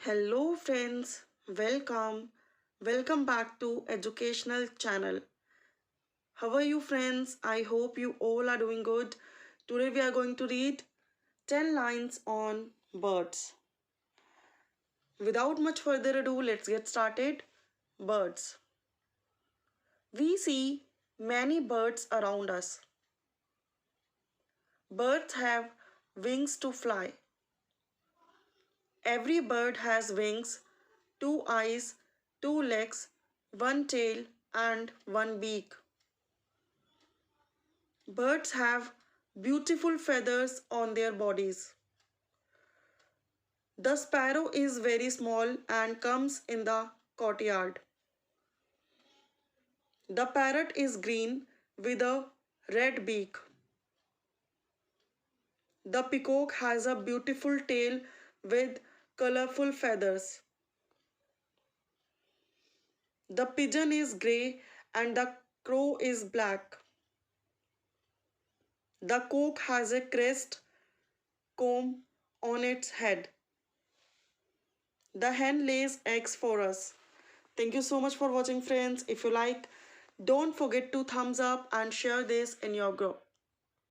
Hello friends, welcome back to educational channel. How are you friends? I hope you all are doing good. Today we are going to read 10 lines on birds. Without much further ado, let's get started. Birds. We see many birds around us. Birds have wings to fly. Every bird has wings, two eyes, two legs, one tail and one beak. Birds have beautiful feathers on their bodies. The sparrow is very small and comes in the courtyard. The parrot is green with a red beak. The peacock has a beautiful tail with colorful feathers. The pigeon is grey and the crow is black. The cock has a crest comb on its head. The hen lays eggs for us. Thank you so much for watching friends. If you like, don't forget to thumbs up and share this in your group.